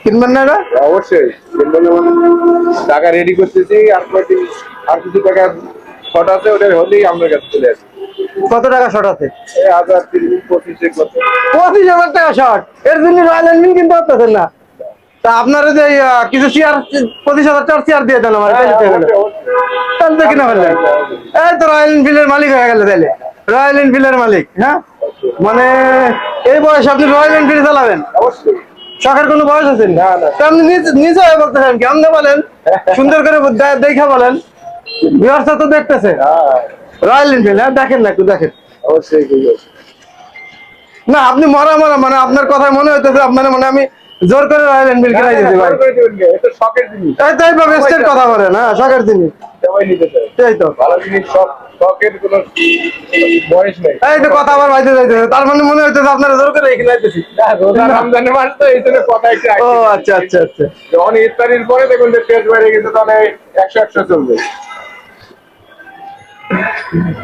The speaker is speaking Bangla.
কিনবেন না এটা? অবশ্যই কিনবেন। টাকা রেডি করতেছি, আর কিছু টাকা শর্ট আছে, ওটা হলেই আমার কাছে চলে আসবে। কত টাকা শর্ট আছে? এই 1000, 20, 25 কত? 25,000 টাকা শর্ট, এর জন্য রয়্যাল এনফিল্ড কিনতে পারতেছেন না? তা আপনারা যে কিছু চেয়ার, 25,000 টাকার চেয়ার দিয়ে দেন আমার, তাহলে তো কিনা ফেললেন। এই তো রয়্যাল এনফিল্ডের মালিক হয়ে গেল তাহলে, রয়্যাল এনফিল্ডের মালিক। হ্যাঁ, মানে এই বয়সে আপনি রয়্যাল এনফিল্ড চালাবেন? অবশ্যই। শখের কোনো বয়স আছে না? না, না। তা আপনি নিজে হয়ে বলতেছেন, কেমন বলেন, সুন্দর করে দেখা বলেন, ব্যবস্থা তো দেখতেছে। রয়্যাল এনফিল্ড, হ্যাঁ দেখেন না, একটু দেখেন। অবশ্যই ঠিক আছে। না আপনি মরা মানে আপনার কথা মনে হইতেছে মানে আমি জোর করে রয়্যাল এনফিল্ড কিনাই দিতে পারি। এটা শখের জিনিস। এই তো এইভাবে বেস্টের কথা বলেন, হ্যাঁ শখের জিনিস। সবাই নিতে চায়। এই তো ভালো জিনিস, শখের কোনো বয়স নেই। এই তো কথা আবার বাইতে যাইতেছে, তার মানে মনে হইতেছে আপনারা জোর করে কিনাইতেছি। না, রোজা রমজানের মাস তো, এই জন্য কথা একটু ও আচ্ছা আচ্ছা আচ্ছা। যখন ইফতারির পরে দেখুন যে পেট বেড়ে গেছে, তাহলে 100 চলবে।